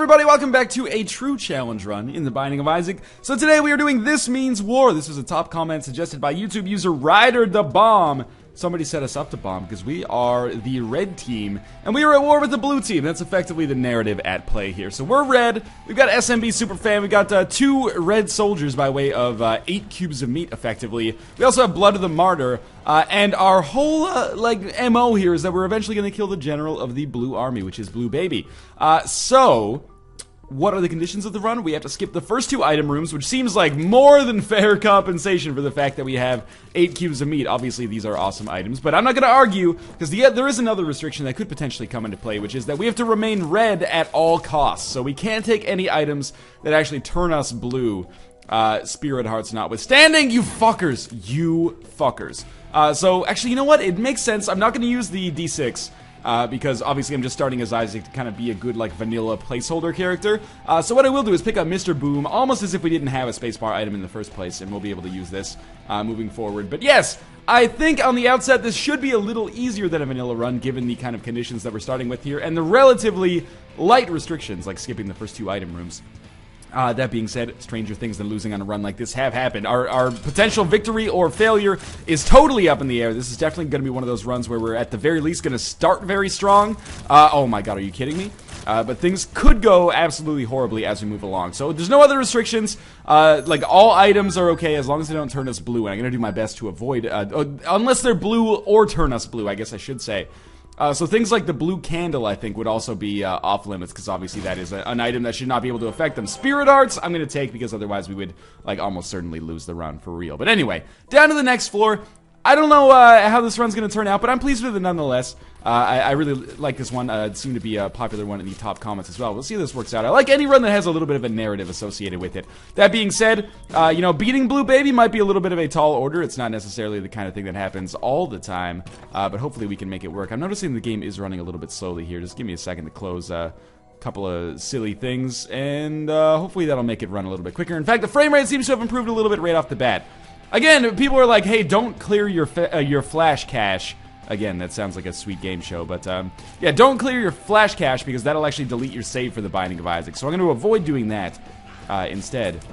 everybody, welcome back to a true challenge run in the Binding of Isaac. So today we are doing This Means War. This was a top comment suggested by YouTube user Ryder the Bomb. Somebody set us up to bomb because we are the red team and we are at war with the blue team. That's effectively the narrative at play here. So we're red, we've got SMB Superfan, we've got 2 red soldiers by way of 8 cubes of meat effectively. We also have Blood of the Martyr, and our whole MO here is that we're eventually going to kill the general of the blue army, which is Blue Baby. What are the conditions of the run? We have to skip the first 2 item rooms, which seems like more than fair compensation for the fact that we have 8 cubes of meat. Obviously, these are awesome items, but I'm not going to argue, because there is another restriction that could potentially come into play, which is that we have to remain red at all costs. So we can't take any items that actually turn us blue, Spirit Hearts notwithstanding. You fuckers. You fuckers. So actually, you know what? It makes sense. I'm not going to use the D6. Because obviously I'm just starting as Isaac to kind of be a good, vanilla placeholder character. So what I will do is pick up Mr. Boom, almost as if we didn't have a spacebar item in the first place, and we'll be able to use this moving forward. But yes, I think on the outset this should be a little easier than a vanilla run, given the kind of conditions that we're starting with here, and the relatively light restrictions, like skipping the first 2 item rooms. That being said, stranger things than losing on a run like this have happened. Our potential victory or failure is totally up in the air. This is definitely going to be one of those runs where we're at the very least going to start very strong. Oh my god, are you kidding me? But things could go absolutely horribly as we move along. So there's no other restrictions. All items are okay as long as they don't turn us blue. And I'm going to do my best to avoid, unless they're blue or turn us blue, I guess I should say. So things like the blue candle, I think, would also be off limits, because obviously that is an item that should not be able to affect them. Spirit Arts, I'm going to take, because otherwise we would, almost certainly lose the run for real. But anyway, down to the next floor. I don't know how this run's going to turn out, but I'm pleased with it nonetheless. I really like this one. It seemed to be a popular one in the top comments as well. We'll see how this works out. I like any run that has a little bit of a narrative associated with it. That being said, beating Blue Baby might be a little bit of a tall order. It's not necessarily the kind of thing that happens all the time, but hopefully we can make it work. I'm noticing the game is running a little bit slowly here. Just give me a second to close a couple of silly things, and hopefully that'll make it run a little bit quicker. In fact, the frame rate seems to have improved a little bit right off the bat. Again, people are like, hey, don't clear your flash cache. Again, that sounds like a sweet game show, but yeah, don't clear your flash cache, because that'll actually delete your save for the Binding of Isaac. So I'm going to avoid doing that. Instead,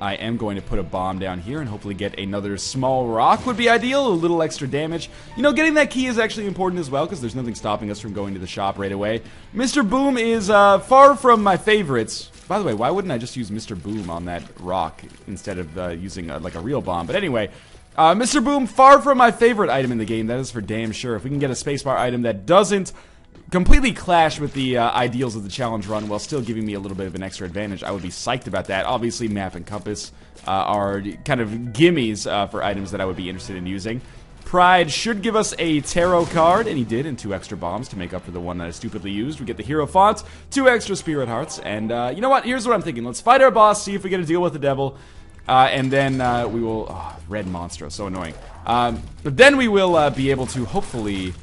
I am going to put a bomb down here and hopefully get another small rock would be ideal, a little extra damage. Getting that key is actually important as well, because there's nothing stopping us from going to the shop right away. Mr. Boom is far from my favorites. By the way, why wouldn't I just use Mr. Boom on that rock instead of using a real bomb? But anyway, Mr. Boom, far from my favorite item in the game, that is for damn sure. If we can get a spacebar item that doesn't completely clash with the ideals of the challenge run while still giving me a little bit of an extra advantage, I would be psyched about that. Obviously, map and compass are kind of gimmies for items that I would be interested in using. Pride should give us a tarot card, and he did, and 2 extra bombs to make up for the one that I stupidly used. We get the hero font, 2 extra spirit hearts, and you know what? Here's what I'm thinking. Let's fight our boss, see if we get to deal with the devil, and then we will... Oh, red monster, so annoying. But then we will be able to hopefully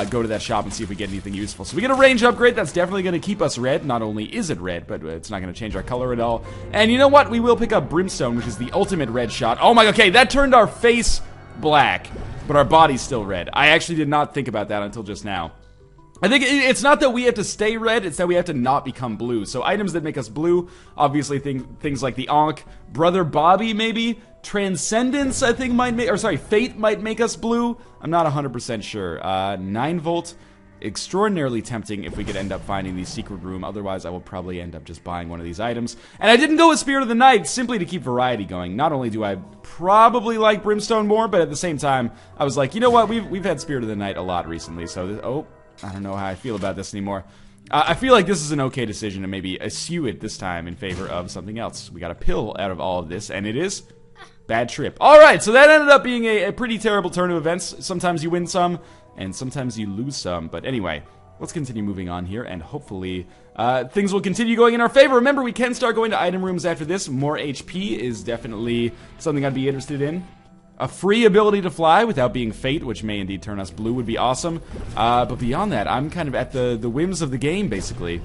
go to that shop and see if we get anything useful. So we get a range upgrade. That's definitely going to keep us red. Not only is it red, but it's not going to change our color at all. And you know what? We will pick up Brimstone, which is the ultimate red shot. Oh my... Okay, that turned our face black, but our body's still red. I actually did not think about that until just now. I think it's not that we have to stay red, it's that we have to not become blue. So items that make us blue, obviously things like the Ankh, Brother Bobby maybe, Transcendence I think might make, or sorry, Fate might make us blue. I'm not 100% sure. 9 volt, extraordinarily tempting if we could end up finding the secret room. Otherwise, I will probably end up just buying one of these items. And I didn't go with Spirit of the Night simply to keep variety going. Not only do I probably like Brimstone more, but at the same time, I was like, you know what? We've had Spirit of the Night a lot recently, so I don't know how I feel about this anymore. I feel like this is an okay decision to maybe eschew it this time in favor of something else. We got a pill out of all of this, and it is Bad Trip. Alright, so that ended up being a pretty terrible turn of events. Sometimes you win some, and sometimes you lose some. But anyway, let's continue moving on here, and hopefully things will continue going in our favor. Remember, we can start going to item rooms after this. More HP is definitely something I'd be interested in. A free ability to fly without being Fate, which may indeed turn us blue, would be awesome. But beyond that, I'm kind of at the whims of the game, basically.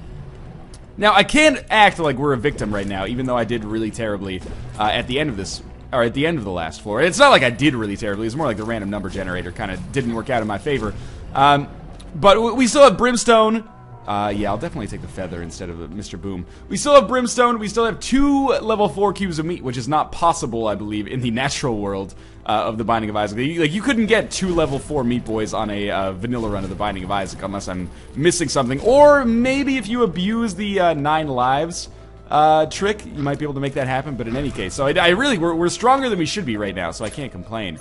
Now, I can't act like we're a victim right now, even though I did really terribly at the end of this, or at the end of the last floor. It's not like I did really terribly, it's more like the random number generator kind of didn't work out in my favor. But we still have Brimstone, Yeah, I'll definitely take the feather instead of Mr. Boom. We still have brimstone. We still have 2 level 4 cubes of meat, which is not possible, I believe, in the natural world of the Binding of Isaac. You couldn't get 2 level 4 meat boys on a vanilla run of the Binding of Isaac unless I'm missing something. Or maybe if you abuse the 9 lives trick, you might be able to make that happen. But in any case, so I really we're stronger than we should be right now, so I can't complain.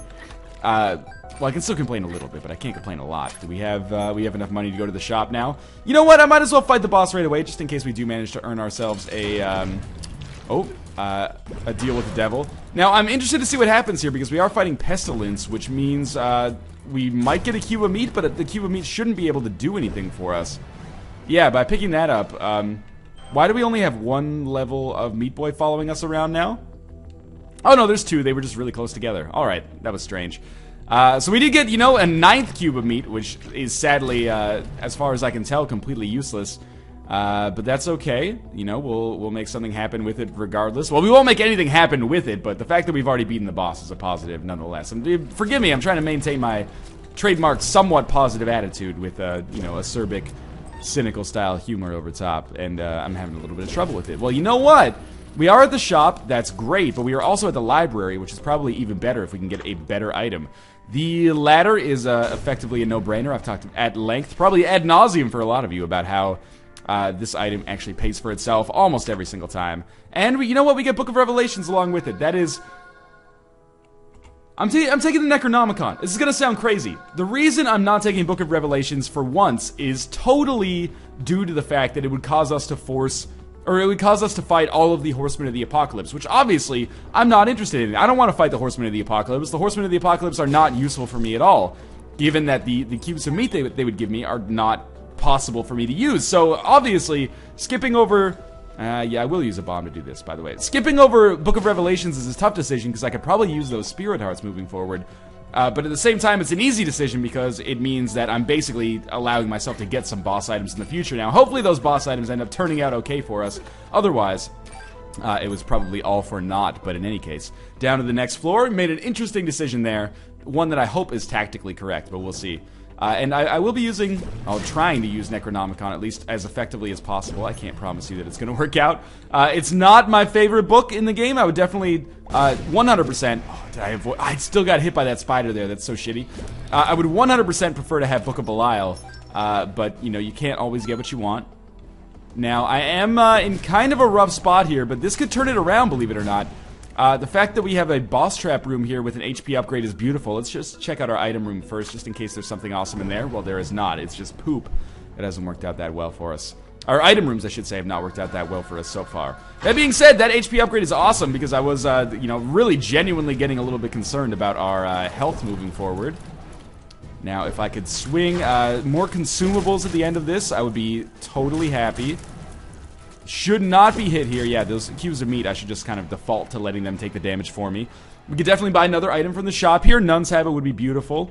Well, I can still complain a little bit, but I can't complain a lot. Do we have enough money to go to the shop now? You know what? I might as well fight the boss right away, just in case we do manage to earn ourselves a deal with the devil. Now, I'm interested to see what happens here, because we are fighting Pestilence, which means we might get a cube of meat, but the cube of meat shouldn't be able to do anything for us. Yeah, by picking that up, why do we only have 1 level of Meat Boy following us around now? Oh, no, there's 2. They were just really close together. Alright, that was strange. So we did get, you know, a 9th cube of meat, which is sadly, as far as I can tell, completely useless. But that's okay. You know, we'll make something happen with it regardless. Well, we won't make anything happen with it, but the fact that we've already beaten the boss is a positive nonetheless. And forgive me, I'm trying to maintain my trademark somewhat positive attitude with, you know, acerbic, cynical style humor over top. And I'm having a little bit of trouble with it. Well, you know what? We are at the shop, that's great, but we are also at the library, which is probably even better if we can get a better item. The latter is effectively a no-brainer. I've talked at length, probably ad nauseum for a lot of you, about how this item actually pays for itself almost every single time. And you know what? We get Book of Revelations along with it. That is... I'm taking the Necronomicon. This is gonna sound crazy. The reason I'm not taking Book of Revelations for once is totally due to the fact that it would cause us to it would cause us to fight all of the Horsemen of the Apocalypse, which obviously I'm not interested in. I don't want to fight the Horsemen of the Apocalypse. The Horsemen of the Apocalypse are not useful for me at all, given that the cubes of meat they would give me are not possible for me to use. So obviously, skipping over... yeah, I will use a bomb to do this, by the way. Skipping over Book of Revelations is a tough decision, because I could probably use those Spirit Hearts moving forward. But at the same time, it's an easy decision because it means that I'm basically allowing myself to get some boss items in the future now. Hopefully those boss items end up turning out okay for us. Otherwise, it was probably all for naught. But in any case, down to the next floor. Made an interesting decision there. One that I hope is tactically correct, but we'll see. And I will be using, trying to use Necronomicon at least as effectively as possible. I can't promise you that it's going to work out. It's not my favorite book in the game. I would definitely, 100%, I still got hit by that spider there. That's so shitty. I would 100% prefer to have Book of Belial, but, you know, you can't always get what you want. Now, I am in kind of a rough spot here, but this could turn it around, believe it or not. The fact that we have a boss trap room here with an HP upgrade is beautiful. Let's just check out our item room first, just in case there's something awesome in there. Well, there is not. It's just poop. It hasn't worked out that well for us. Our item rooms, I should say, have not worked out that well for us so far. That being said, that HP upgrade is awesome because I was, you know, really genuinely getting a little bit concerned about our health moving forward. Now, if I could swing more consumables at the end of this, I would be totally happy. Should not be hit here. Yeah, those cubes of meat, I should just kind of default to letting them take the damage for me. We could definitely buy another item from the shop here. Nun's Habit would be beautiful.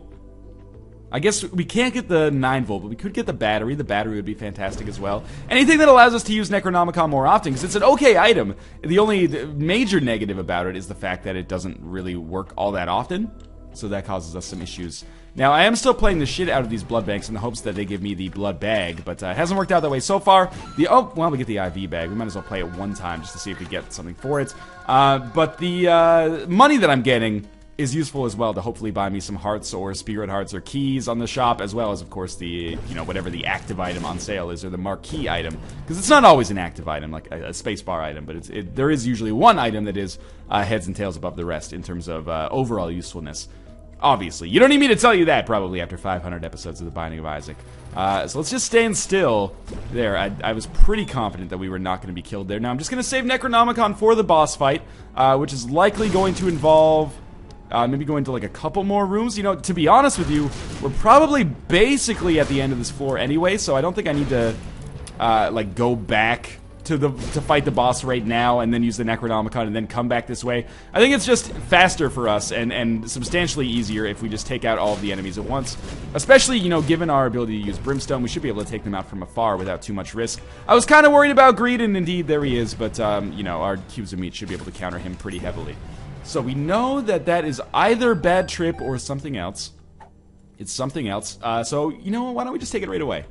I guess we can't get the 9-volt, but we could get the battery. The battery would be fantastic as well. Anything that allows us to use Necronomicon more often, because it's an okay item. The only major negative about it is the fact that it doesn't really work all that often. So that causes us some issues. Now, I am still playing the shit out of these blood banks in the hopes that they give me the blood bag, but it hasn't worked out that way so far. Well, we get the IV bag. We might as well play it one time just to see if we get something for it. But the money that I'm getting is useful as well to hopefully buy me some hearts or spirit hearts or keys on the shop, as well as, of course, the, you know, whatever the active item on sale is, or the marquee item. Because it's not always an active item, like a spacebar item, but there is usually one item that is heads and tails above the rest in terms of overall usefulness. Obviously. You don't need me to tell you that, probably, after 500 episodes of The Binding of Isaac. So let's just stand still. There, I was pretty confident that we were not going to be killed there. Now, I'm just going to save Necronomicon for the boss fight, which is likely going to involve maybe going to, like, a couple more rooms. You know, to be honest with you, we're probably basically at the end of this floor anyway, so I don't think I need to, like, go back to fight the boss right now and then use the Necronomicon and then come back this way. I think it's just faster for us and substantially easier if we just take out all of the enemies at once. Especially, you know, given our ability to use Brimstone, we should be able to take them out from afar without too much risk. I was kind of worried about Greed, and indeed there he is, but, you know, our cubes of meat should be able to counter him pretty heavily. So we know that that is either Bad Trip or something else. It's something else. So, you know what, why don't we just take it right away?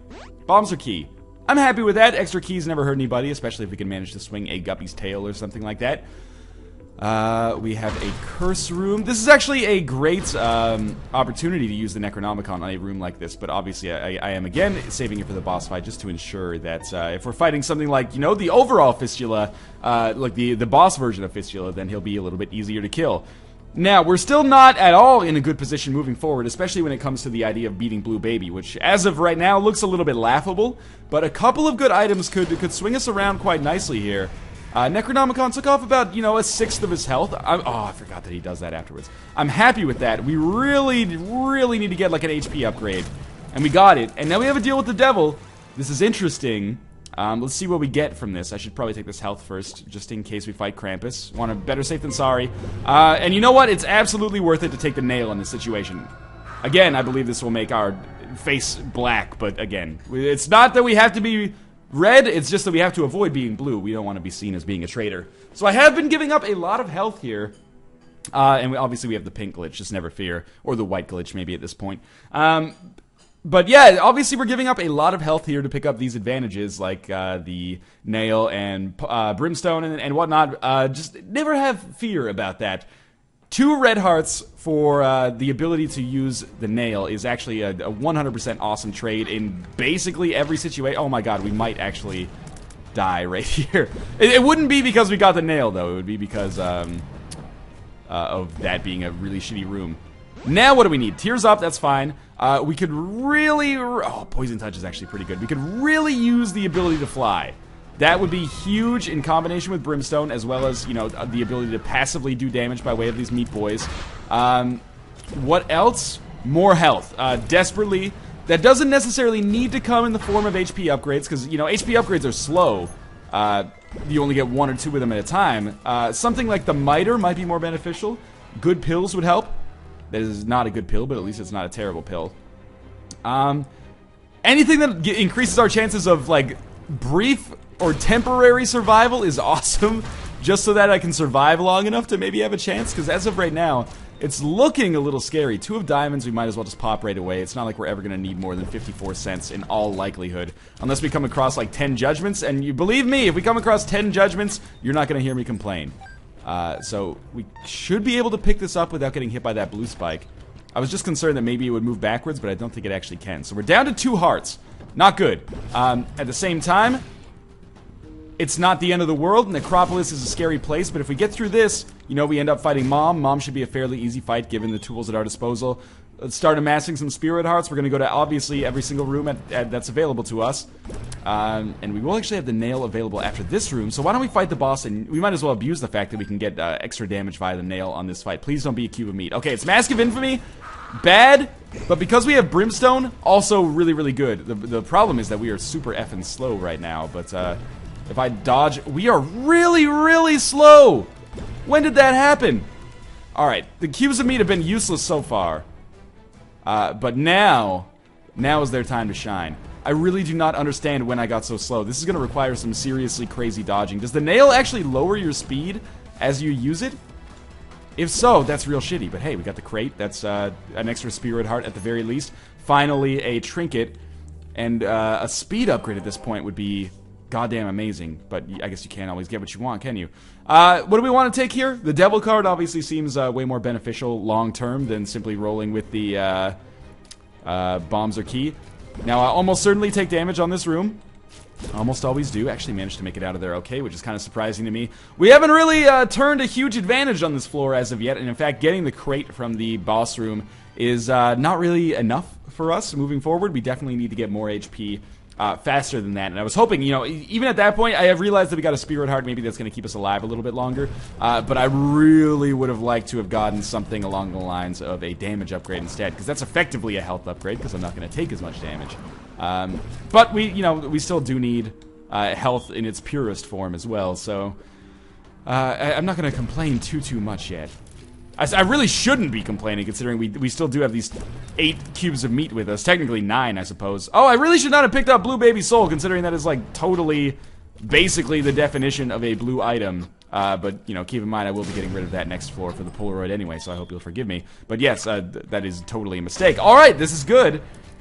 Bombs are key. I'm happy with that. Extra keys never hurt anybody, especially if we can manage to swing a guppy's tail or something like that. We have a curse room. This is actually a great opportunity to use the Necronomicon on a room like this, but obviously I am again saving it for the boss fight just to ensure that if we're fighting something like, you know, the overall Fistula, like the boss version of Fistula, then he'll be a little bit easier to kill. Now, we're still not at all in a good position moving forward, especially when it comes to the idea of beating Blue Baby, which, as of right now, looks a little bit laughable, but a couple of good items could swing us around quite nicely here. Necronomicon took off about, you know, a sixth of his health. I forgot that he does that afterwards. I'm happy with that. We really need to get, like, an HP upgrade. And we got it. And now we have a deal with the devil. This is interesting. Let's see what we get from this. I should probably take this health first, just in case we fight Krampus. Want a better safe than sorry. And you know what? It's absolutely worth it to take the nail in this situation. Again, I believe this will make our face black, but again, it's not that we have to be red, it's just that we have to avoid being blue. We don't want to be seen as being a traitor. So I have been giving up a lot of health here. And obviously we have the pink glitch, just never fear. Or the white glitch, maybe at this point. But yeah, obviously we're giving up a lot of health here to pick up these advantages, like the nail and brimstone and whatnot. Just never have fear about that. 2 red hearts for the ability to use the nail is actually a 100% awesome trade in basically every situation. Oh my god, we might actually die right here. It wouldn't be because we got the nail, though. It would be because of that being a really shitty room. Now what do we need? Tears up, that's fine. We could really... Oh, Poison Touch is actually pretty good. We could really use the ability to fly. That would be huge in combination with Brimstone, as well as, you know, the ability to passively do damage by way of these Meat Boys. What else? More health. Desperately. That doesn't necessarily need to come in the form of HP upgrades, because, you know, HP upgrades are slow. You only get 1 or 2 of them at a time. Something like the Miter might be more beneficial. Good pills would help. That is not a good pill, but at least it's not a terrible pill. Anything that increases our chances of, like, brief or temporary survival is awesome, just so that I can survive long enough to maybe have a chance, because as of right now, it's looking a little scary. 2 of diamonds, we might as well just pop right away. It's not like we're ever going to need more than 54 cents in all likelihood, unless we come across, like, 10 judgments, and you believe me, if we come across 10 judgments, you're not going to hear me complain. So we should be able to pick this up without getting hit by that blue spike. I was just concerned that maybe it would move backwards, but I don't think it actually can. So we're down to 2 hearts. Not good. At the same time, it's not the end of the world. Necropolis is a scary place, but if we get through this, you know, we end up fighting Mom. Mom should be a fairly easy fight given the tools at our disposal. Let's start amassing some spirit hearts. We're going to go to, obviously, every single room that's available to us. And we will actually have the nail available after this room, so why don't we fight the boss, and we might as well abuse the fact that we can get extra damage via the nail on this fight. Please don't be a cube of meat. Okay, it's Mask of Infamy. Bad, but because we have Brimstone, also really good. The problem is that we are super effing slow right now, but if I dodge... We are really slow! When did that happen? Alright, the cubes of meat have been useless so far. But now is their time to shine. I really do not understand when I got so slow. This is going to require some seriously crazy dodging. Does the nail actually lower your speed as you use it? If so, that's real shitty. But hey, we got the crate. That's an extra spirit heart at the very least. Finally, a trinket. And a speed upgrade at this point would be goddamn amazing. But I guess you can't always get what you want, can you? What do we want to take here? The devil card obviously seems way more beneficial long-term than simply rolling with the bombs or key. Now, I almost certainly take damage on this room. Almost always do. Actually managed to make it out of there okay, which is kind of surprising to me. We haven't really turned a huge advantage on this floor as of yet, and in fact, getting the crate from the boss room is not really enough for us moving forward. We definitely need to get more HP faster than that, and I was hoping, you know, even at that point, I have realized that we got a spirit heart, maybe that's going to keep us alive a little bit longer, but I really would have liked to have gotten something along the lines of a damage upgrade instead, because that's effectively a health upgrade, because I'm not going to take as much damage. But we, you know, we still do need health in its purest form as well, so I'm not going to complain too much yet. I really shouldn't be complaining, considering we still do have these 8 cubes of meat with us. Technically 9, I suppose. Oh, I really should not have picked up Blue Baby Soul, considering that is, like, totally, basically the definition of a blue item. But, you know, keep in mind I will be getting rid of that next floor for the Polaroid anyway, so I hope you'll forgive me. But yes, that is totally a mistake. Alright, this is good.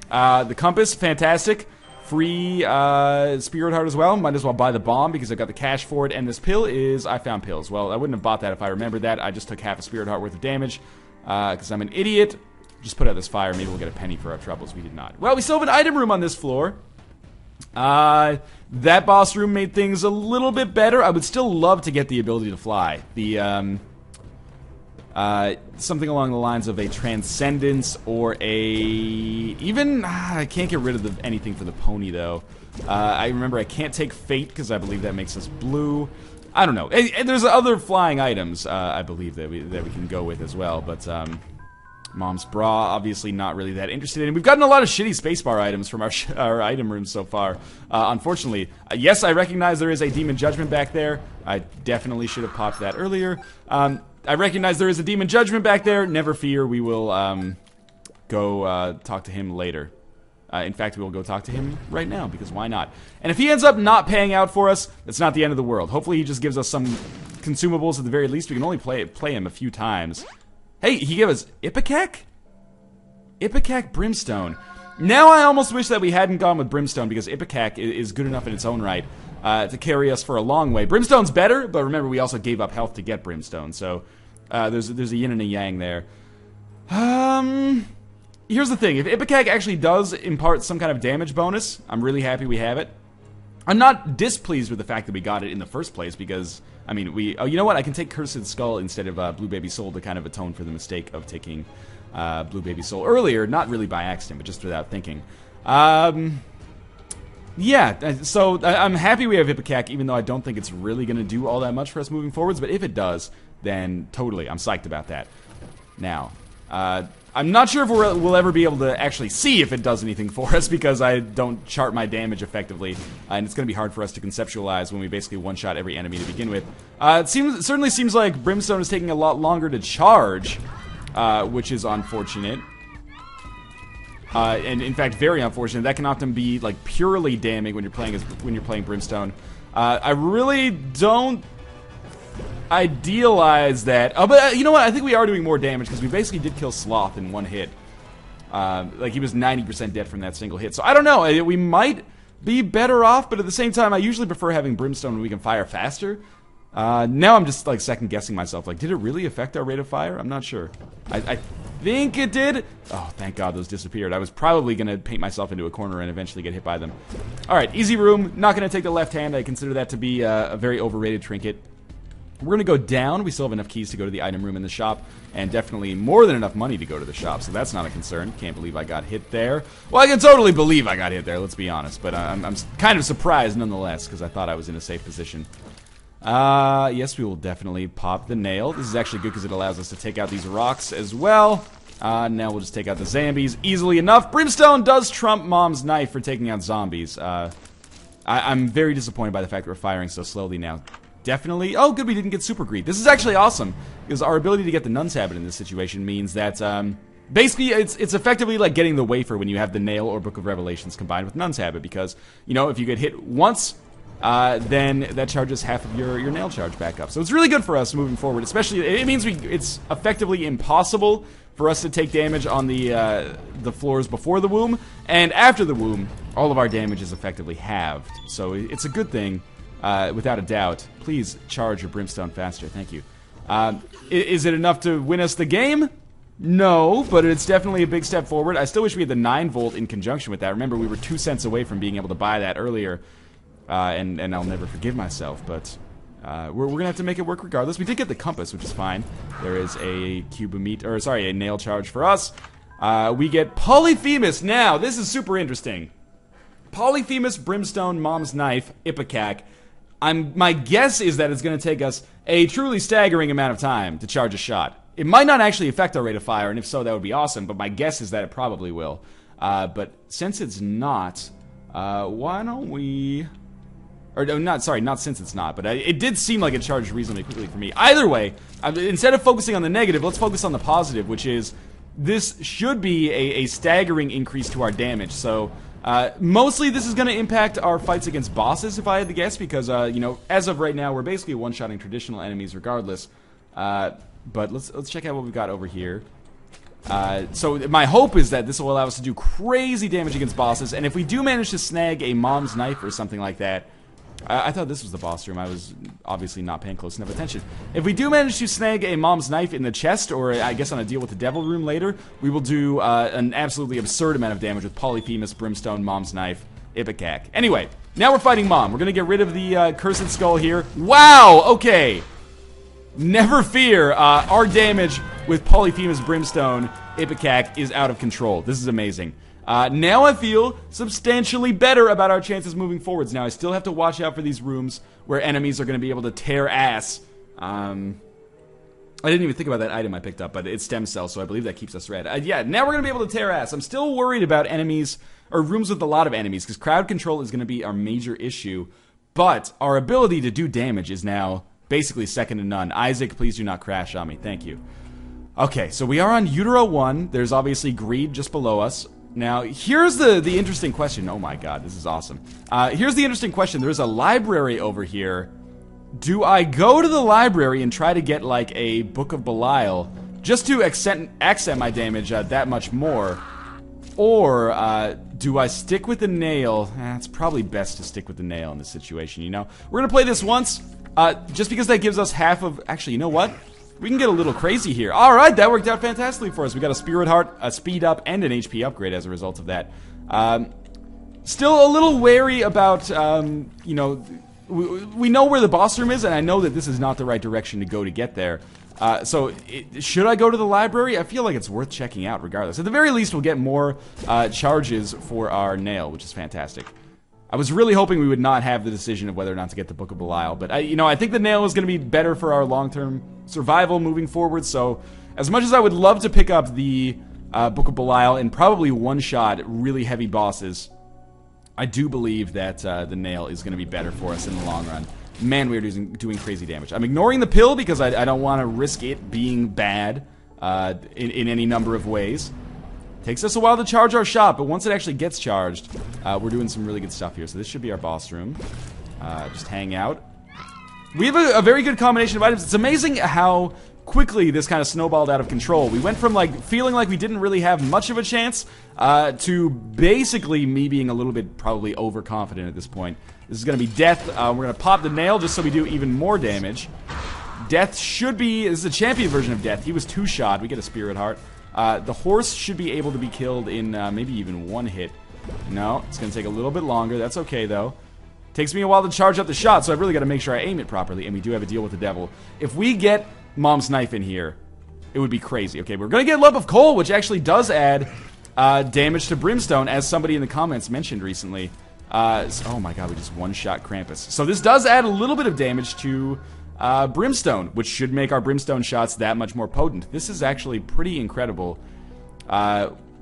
The compass, fantastic. free Spirit Heart as well. Might as well buy the bomb because I've got the cash for it. And this pill is, I found pills. Well, I wouldn't have bought that if I remembered that. I just took half a Spirit Heart worth of damage because I'm an idiot. Just put out this fire. Maybe we'll get a penny for our troubles. We did not. Well, we still have an item room on this floor. That boss room made things a little bit better. I would still love to get the ability to fly. The, something along the lines of a Transcendence or a... Even... I can't get rid of anything for the pony, though. I remember I can't take Fate because I believe that makes us blue. I don't know. And there's other flying items, I believe, that we can go with as well, but, Mom's bra, obviously not really that interested in. We've gotten a lot of shitty spacebar items from our item rooms so far. Unfortunately, yes, I recognize there is a Demon Judgment back there. I definitely should have popped that earlier. I recognize there is a Demon Judgment back there. Never fear, we will go talk to him later. In fact, we will go talk to him right now, because why not? And if he ends up not paying out for us, it's not the end of the world. Hopefully he just gives us some consumables at the very least. We can only play him a few times. Hey, he gave us Ipecac? Ipecac Brimstone. Now I almost wish that we hadn't gone with Brimstone, because Ipecac is good enough in its own right to carry us for a long way. Brimstone's better, but remember, we also gave up health to get Brimstone, so there's a yin and a yang there. Here's the thing. If Ipecac actually does impart some kind of damage bonus, I'm really happy we have it. I'm not displeased with the fact that we got it in the first place, because, I mean, oh, you know what? I can take Cursed Skull instead of Blue Baby Soul to kind of atone for the mistake of taking Blue Baby Soul earlier, not really by accident, but just without thinking. Yeah, so I'm happy we have Ipecac, even though I don't think it's really going to do all that much for us moving forwards, but if it does, then totally, I'm psyched about that. Now, I'm not sure if we'll ever be able to actually see if it does anything for us, because I don't chart my damage effectively, and it's going to be hard for us to conceptualize when we basically one-shot every enemy to begin with. It certainly seems like Brimstone is taking a lot longer to charge, which is unfortunate. And in fact, very unfortunate. That can often be like purely damning when you're playing Brimstone. I really don't idealize that. Oh, but you know what? I think we are doing more damage because we basically did kill Sloth in one hit. Like he was 90% dead from that single hit. So I don't know. We might be better off, but at the same time, I usually prefer having Brimstone when we can fire faster. Now I'm just like second guessing myself. Like, did it really affect our rate of fire? I'm not sure. I think it did. Oh, thank God those disappeared. I was probably going to paint myself into a corner and eventually get hit by them. Alright, easy room. Not going to take the left hand. I consider that to be a very overrated trinket. We're going to go down. We still have enough keys to go to the item room in the shop, and definitely more than enough money to go to the shop, so that's not a concern. Can't believe I got hit there. Well, I can totally believe I got hit there, let's be honest, but I'm kind of surprised nonetheless, because I thought I was in a safe position. Yes, we will definitely pop the nail. This is actually good because it allows us to take out these rocks as well. Now we'll just take out the zombies easily enough. Brimstone does trump Mom's knife for taking out zombies. I'm very disappointed by the fact that we're firing so slowly now. Definitely. Oh, good, we didn't get Super Greed. This is actually awesome, because our ability to get the Nun's Habit in this situation means that, basically, it's effectively like getting the wafer when you have the Nail or Book of Revelations combined with Nun's Habit, because, you know, if you get hit once, then that charges half of your nail charge back up. So it's really good for us moving forward, especially, it means it's effectively impossible for us to take damage on the floors before the womb, and after the womb, all of our damage is effectively halved. So it's a good thing. Without a doubt. Please charge your Brimstone faster. Thank you. Is it enough to win us the game? No, but it's definitely a big step forward. I still wish we had the 9-volt in conjunction with that. Remember, we were 2 cents away from being able to buy that earlier, and I'll never forgive myself, but we're going to have to make it work regardless. We did get the compass, which is fine. There is a a nail charge for us. We get Polyphemus. Now, this is super interesting. Polyphemus, Brimstone, Mom's Knife, Ipecac. My guess is that it's going to take us a truly staggering amount of time to charge a shot. It might not actually affect our rate of fire, and if so, that would be awesome, but my guess is that it probably will. But since it's not, why don't we... Or, not since it's not, but it did seem like it charged reasonably quickly for me. Either way, instead of focusing on the negative, let's focus on the positive, which is this should be a staggering increase to our damage, so... mostly this is going to impact our fights against bosses, if I had to guess, because, you know, as of right now, we're basically one-shotting traditional enemies regardless. But let's check out what we've got over here. So my hope is that this will allow us to do crazy damage against bosses, and if we do manage to snag a mom's knife or something like that, I thought this was the boss room. I was obviously not paying close enough attention. If we do manage to snag a mom's knife in the chest, or I guess on a deal with the devil room later, we will do an absolutely absurd amount of damage with Polyphemus, Brimstone, mom's knife, Ipecac. Anyway, now we're fighting Mom. We're gonna get rid of the cursed skull here. Wow, okay. Never fear, our damage with Polyphemus, Brimstone, Ipecac is out of control. This is amazing. Now I feel substantially better about our chances moving forwards. Now I still have to watch out for these rooms where enemies are going to be able to tear ass. I didn't even think about that item I picked up, but it's stem cells, so I believe that keeps us red. Yeah, now we're going to be able to tear ass. I'm still worried about enemies, or rooms with a lot of enemies, because crowd control is going to be our major issue. But our ability to do damage is now basically second to none. Isaac, please do not crash on me. Thank you. Okay, so we are on Utero 1. There's obviously Greed just below us. Now, here's the interesting question. Oh my god, this is awesome. Here's the interesting question. There's a library over here. Do I go to the library and try to get, like, a Book of Belial, just to accent my damage that much more? Or, do I stick with the nail? It's probably best to stick with the nail in this situation, you know? We're gonna play this once, just because that gives us half of... Actually, you know what? We can get a little crazy here. Alright, that worked out fantastically for us. We got a Spirit Heart, a Speed Up, and an HP upgrade as a result of that. Still a little wary about, you know, we know where the boss room is, and I know that this is not the right direction to go to get there. Should I go to the library? I feel like it's worth checking out regardless. At the very least, we'll get more charges for our nail, which is fantastic. I was really hoping we would not have the decision of whether or not to get the Book of Belial, but I think the nail is going to be better for our long-term survival moving forward, so as much as I would love to pick up the Book of Belial and probably one-shot really heavy bosses, I do believe that the nail is going to be better for us in the long run. Man, we're doing crazy damage. I'm ignoring the pill because I don't want to risk it being bad in any number of ways. Takes us a while to charge our shot, but once it actually gets charged, we're doing some really good stuff here. So this should be our boss room. Just hang out. We have a very good combination of items. It's amazing how quickly this kind of snowballed out of control. We went from like feeling like we didn't really have much of a chance to basically me being a little bit probably overconfident at this point. This is going to be death. We're going to pop the nail just so we do even more damage. Death should be... This is a champion version of death. He was two-shot. We get a Spirit Heart. The horse should be able to be killed in maybe even one hit. No, it's going to take a little bit longer. That's okay, though. Takes me a while to charge up the shot, so I've really got to make sure I aim it properly, and we do have a deal with the devil. If we get Mom's Knife in here, it would be crazy. Okay, we're going to get Lump of Coal, which actually does add damage to Brimstone, as somebody in the comments mentioned recently. Oh my god, we just one-shot Krampus. So this does add a little bit of damage to... Brimstone, which should make our Brimstone shots that much more potent. This is actually pretty incredible.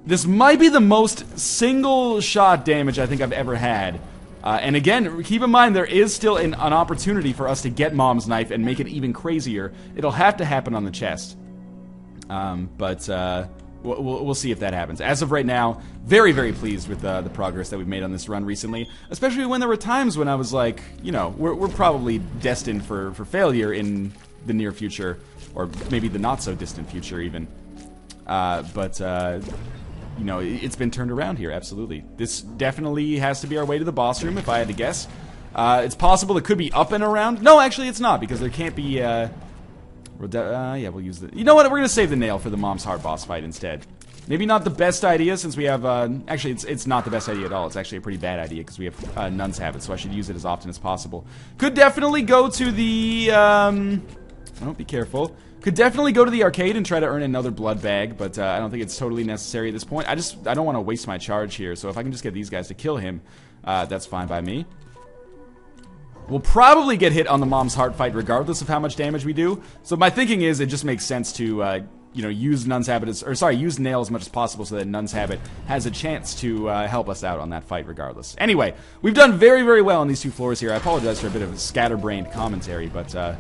This might be the most single-shot damage I think I've ever had. And again, keep in mind there is still an opportunity for us to get Mom's Knife and make it even crazier. It'll have to happen on the chest. We'll see if that happens. As of right now, very, very pleased with the progress that we've made on this run recently. Especially when there were times when I was like, you know, we're probably destined for failure in the near future. Or maybe the not-so-distant future, even. You know, it's been turned around here, absolutely. This definitely has to be our way to the boss room, if I had to guess. It's possible it could be up and around. No, actually it's not, because there can't be... yeah, we'll use the... You know what? We're going to save the nail for the Mom's Heart boss fight instead. Maybe not the best idea, since we have... actually, it's not the best idea at all. It's actually a pretty bad idea, because we have Nun's Habit, so I should use it as often as possible. Could definitely go to the... Oh, be careful. Could definitely go to the arcade and try to earn another blood bag, but I don't think it's totally necessary at this point. I don't want to waste my charge here, so if I can just get these guys to kill him, that's fine by me. We'll probably get hit on the Mom's Heart fight regardless of how much damage we do. So my thinking is it just makes sense to, you know, use Nun's Habit use Nail as much as possible so that Nun's Habit has a chance to help us out on that fight regardless. Anyway, we've done very, very well on these two floors here. I apologize for a bit of a scatterbrained commentary, but,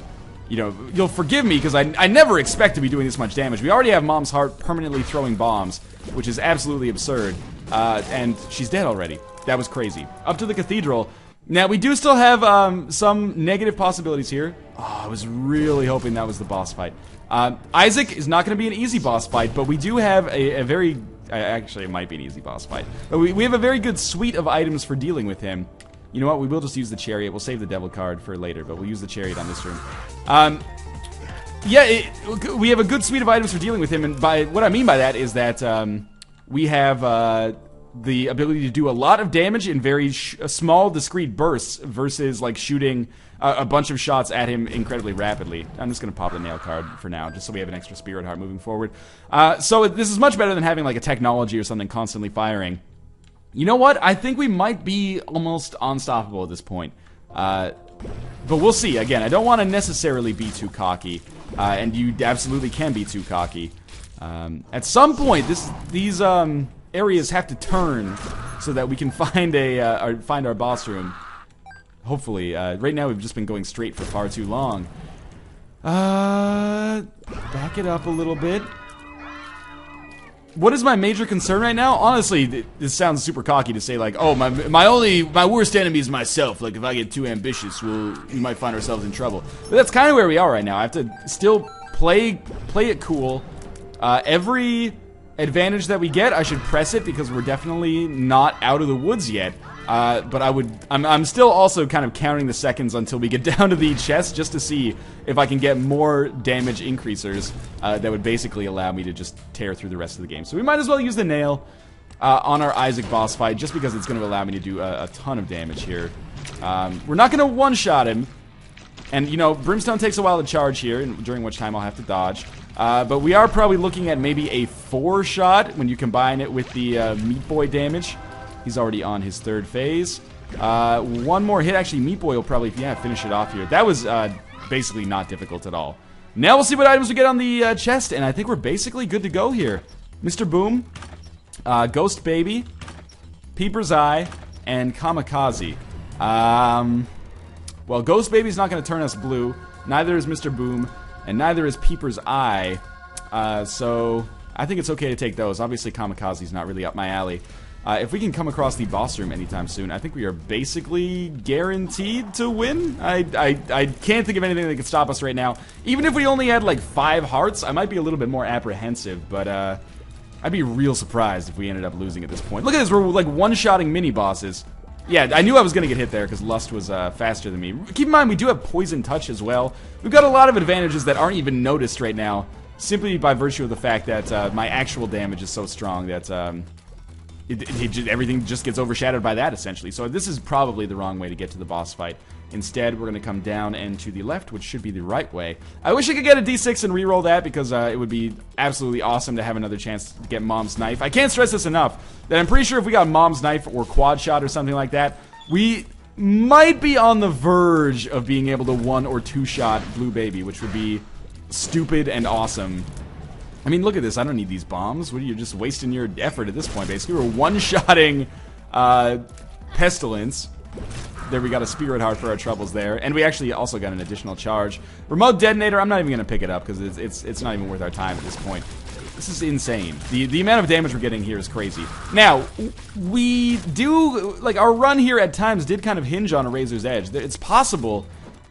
you know, you'll forgive me because I never expect to be doing this much damage. We already have Mom's Heart permanently throwing bombs, which is absolutely absurd, and she's dead already. That was crazy. Up to the cathedral. Now, we do still have some negative possibilities here. Oh, I was really hoping that was the boss fight. Isaac is not going to be an easy boss fight, but we do have a very... actually, it might be an easy boss fight. But we have a very good suite of items for dealing with him. You know what? We will just use the chariot. We'll save the devil card for later, but we'll use the chariot on this room. Yeah, we have a good suite of items for dealing with him, and by what I mean by that is that we have... the ability to do a lot of damage in very small, discrete bursts versus, like, shooting a bunch of shots at him incredibly rapidly. I'm just going to pop the nail card for now, just so we have an extra spirit heart moving forward. So this is much better than having, like, a technology or something constantly firing. You know what? I think we might be almost unstoppable at this point. But we'll see. Again, I don't want to necessarily be too cocky, and you absolutely can be too cocky. At some point, these areas have to turn so that we can find our boss room. Hopefully. Right now we've just been going straight for far too long. Back it up a little bit. What is my major concern right now? Honestly, this sounds super cocky to say, like, oh, my worst enemy is myself. Like, if I get too ambitious, we might find ourselves in trouble. But that's kind of where we are right now. I have to still play it cool. Every advantage that we get, I should press it because we're definitely not out of the woods yet. But I'm still also kind of counting the seconds until we get down to the chest just to see if I can get more damage increasers that would basically allow me to just tear through the rest of the game. So we might as well use the nail on our Isaac boss fight just because it's going to allow me to do a ton of damage here. We're not going to one-shot him. And, you know, Brimstone takes a while to charge here, during which time I'll have to dodge. But we are probably looking at maybe a 4-shot when you combine it with the Meat Boy damage. He's already on his 3rd phase. One more hit. Actually, Meat Boy will probably, finish it off here. That was basically not difficult at all. Now we'll see what items we get on the chest, and I think we're basically good to go here. Mr. Boom, Ghost Baby, Peeper's Eye, and Kamikaze. Well, Ghost Baby's not going to turn us blue. Neither is Mr. Boom. And neither is Peeper's Eye. So I think it's okay to take those. Obviously, Kamikaze's not really up my alley. If we can come across the boss room anytime soon, I think we are basically guaranteed to win. I can't think of anything that could stop us right now. Even if we only had like 5 hearts, I might be a little bit more apprehensive. But I'd be real surprised if we ended up losing at this point. Look at this, we're like one-shotting mini-bosses. Yeah, I knew I was going to get hit there because Lust was faster than me. Keep in mind, we do have Poison Touch as well. We've got a lot of advantages that aren't even noticed right now, simply by virtue of the fact that my actual damage is so strong that everything just gets overshadowed by that, essentially. So this is probably the wrong way to get to the boss fight. Instead, we're going to come down and to the left, which should be the right way. I wish I could get a D6 and reroll that, because it would be absolutely awesome to have another chance to get Mom's Knife. I can't stress this enough, that I'm pretty sure if we got Mom's Knife or Quad Shot or something like that, we might be on the verge of being able to 1- or 2-shot Blue Baby, which would be stupid and awesome. I mean, look at this. I don't need these bombs. What are you, just wasting your effort at this point, basically? We're one-shotting Pestilence. There, we got a Spirit Heart for our troubles there. And we actually also got an additional charge. Remote Detonator, I'm not even going to pick it up because it's not even worth our time at this point. This is insane. The amount of damage we're getting here is crazy. Now, we do, like, our run here at times did kind of hinge on a razor's edge. It's possible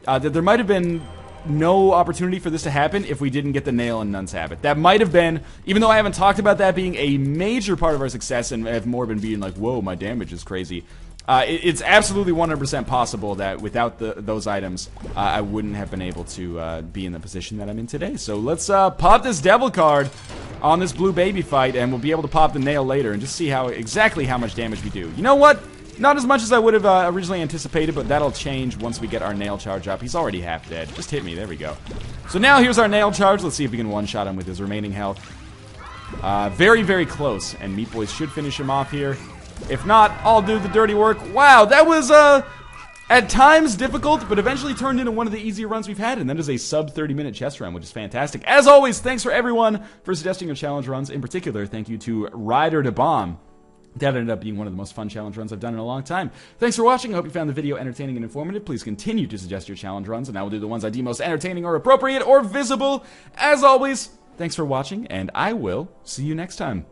that there might have been no opportunity for this to happen if we didn't get the nail in Nun's Habit. That might have been, even though I haven't talked about that being a major part of our success and have more been being like, whoa, my damage is crazy. It's absolutely 100% possible that without those items, I wouldn't have been able to be in the position that I'm in today. So let's pop this devil card on this Blue Baby fight, and we'll be able to pop the nail later and just see exactly how much damage we do. You know what? Not as much as I would have originally anticipated, but that'll change once we get our nail charge up. He's already half dead. Just hit me. There we go. So now here's our nail charge. Let's see if we can one-shot him with his remaining health. Very, very close, and Meat Boy should finish him off here. If not, I'll do the dirty work. Wow, that was at times difficult, but eventually turned into one of the easier runs we've had, and that is a sub 30-minute chess run, which is fantastic. As always, thanks for everyone for suggesting your challenge runs. In particular, thank you to Rider to Bomb. That ended up being one of the most fun challenge runs I've done in a long time. Thanks for watching. I hope you found the video entertaining and informative. Please continue to suggest your challenge runs, and I will do the ones I deem most entertaining or appropriate or visible. As always, thanks for watching, and I will see you next time.